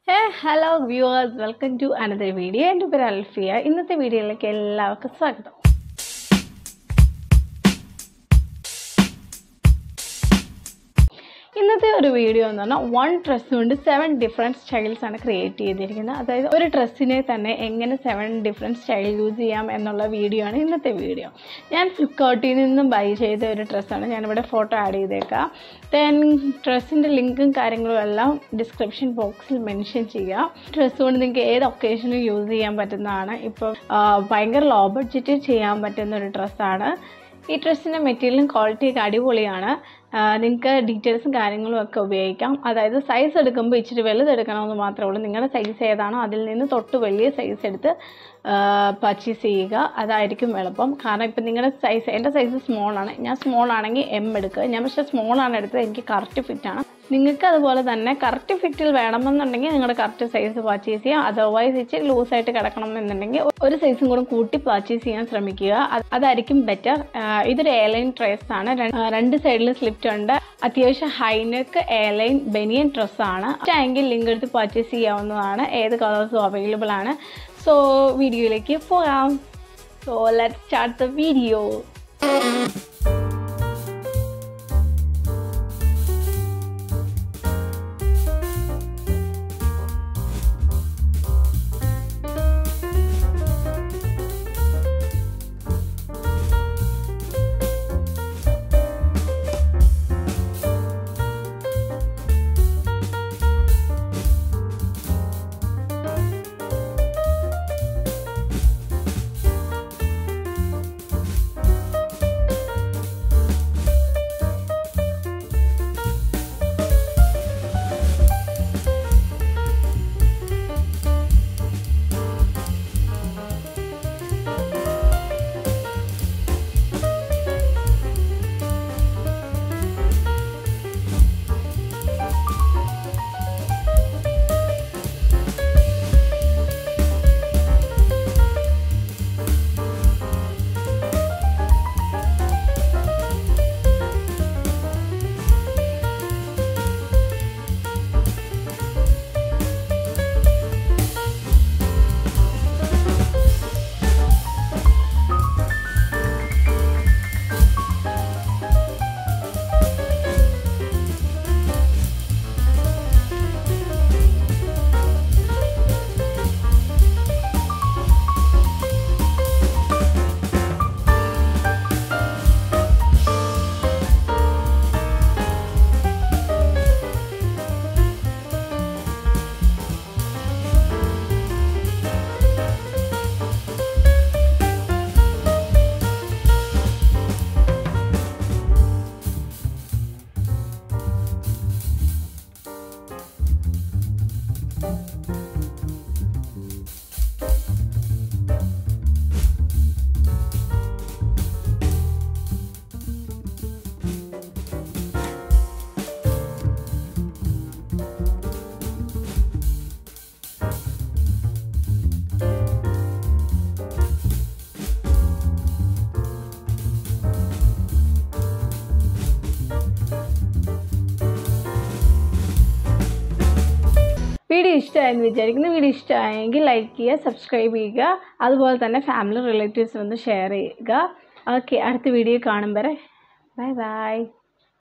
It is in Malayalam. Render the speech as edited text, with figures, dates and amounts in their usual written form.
Hey, hello viewers, welcome to another video. എൻ്റെ പേര് അൽഫിയ. ഇന്നത്തെ വീഡിയോയിലേക്ക് എല്ലാവർക്കും സ്വാഗതം. ഇന്നത്തെ ഒരു വീഡിയോ എന്ന് പറഞ്ഞാൽ വൺ ഡ്രസ്സ് കൊണ്ട് 7 ഡിഫറെൻറ്റ് സ്റ്റൈൽസ് ആണ് ക്രിയേറ്റ് ചെയ്തിരിക്കുന്നത്. അതായത് ഒരു ഡ്രസ്സിനെ തന്നെ എങ്ങനെ 7 ഡിഫറെൻറ്റ് സ്റ്റൈൽ യൂസ് ചെയ്യാം എന്നുള്ള വീഡിയോ ആണ് ഇന്നത്തെ വീഡിയോ. ഞാൻ ഫ്ലിപ്കാർട്ടിൽ നിന്നും ബൈ ചെയ്ത ഒരു ഡ്രസ്സാണ്. ഞാനിവിടെ ഫോട്ടോ ആഡ് ചെയ്തേക്കാം. ദെൻ ഡ്രസ്സിൻ്റെ ലിങ്കും കാര്യങ്ങളും എല്ലാം ഡിസ്ക്രിപ്ഷൻ ബോക്സിൽ മെൻഷൻ ചെയ്യുക. ഡ്രസ്സ് കൊണ്ട് നിങ്ങൾക്ക് ഏത് ഒക്കേഷനും യൂസ് ചെയ്യാൻ പറ്റുന്നതാണ്. ഇപ്പോൾ ഭയങ്കര ലോ ബഡ്ജറ്റിൽ ചെയ്യാൻ പറ്റുന്ന ഒരു ഡ്രസ്സാണ്. ഈ ഡ്രസ്സിൻ്റെ മെറ്റീരിയലും ക്വാളിറ്റിയൊക്കെ അടിപൊളിയാണ്. നിങ്ങൾക്ക് ഡീറ്റെയിൽസും കാര്യങ്ങളും ഒക്കെ ഉപയോഗിക്കാം. അതായത് സൈസ് എടുക്കുമ്പോൾ ഇച്ചിരി വലുതെടുക്കണമെന്ന് മാത്രമേ ഉള്ളൂ. നിങ്ങളുടെ സൈസ് ഏതാണോ അതിൽ നിന്ന് തൊട്ട് വലിയ സൈസ് എടുത്ത് പർച്ചേസ് ചെയ്യുക. അതായിരിക്കും എളുപ്പം. കാരണം ഇപ്പം നിങ്ങളുടെ സൈസ്, എൻ്റെ സൈസ് സ്മോളാണ്. ഞാൻ സ്മോൾ ആണെങ്കിൽ എം എടുക്കുക. ഞാൻ പക്ഷേ സ്മോളാണ് എടുത്തത്. എനിക്ക് കറക്റ്റ് ഫിറ്റാണ്. നിങ്ങൾക്ക് അതുപോലെ തന്നെ കറക്റ്റ് ഫിറ്റിൽ വേണമെന്നുണ്ടെങ്കിൽ നിങ്ങളുടെ കറക്റ്റ് സൈസ് പർച്ചേസ് ചെയ്യുക. അതർവൈസ് ഇച്ചിരി ലൂസായിട്ട് കിടക്കണം എന്നുണ്ടെങ്കിൽ ഒരു സൈസും കൂടെ കൂട്ടി പർച്ചേസ് ചെയ്യാൻ ശ്രമിക്കുക. അതായിരിക്കും ബെറ്റർ. ഇതൊരു എയർലൈൻ ഡ്രസ് ആണ്. രണ്ട് സൈഡിൽ സ്ലിപ്റ്റ് ഉണ്ട്. അത്യാവശ്യം ഹൈനെക്ക് എയർലൈൻ ബനിയൻ ഡ്രസ്സാണ്. എങ്കിൽ ലിങ്ക് എടുത്ത് പർച്ചേസ് ചെയ്യാവുന്നതാണ്. ഏത് കളേഴ്സും അവൈലബിൾ ആണ്. സോ വീഡിയോയിലേക്ക് പോകാം. So let's start the video. Video ഇഷ്ടമായെന്ന് വിചാരിക്കുന്നു. വീഡിയോ ഇഷ്ടമായെങ്കിൽ ലൈക്ക് ചെയ്യുക, സബ്സ്ക്രൈബ് ചെയ്യുക. അതുപോലെ തന്നെ ഫാമിലി റിലേറ്റീവ്സിനൊന്ന് ഷെയർ ചെയ്യുക. ഓക്കെ, അടുത്ത വീഡിയോ കാണും വരെ ബൈ ബൈ.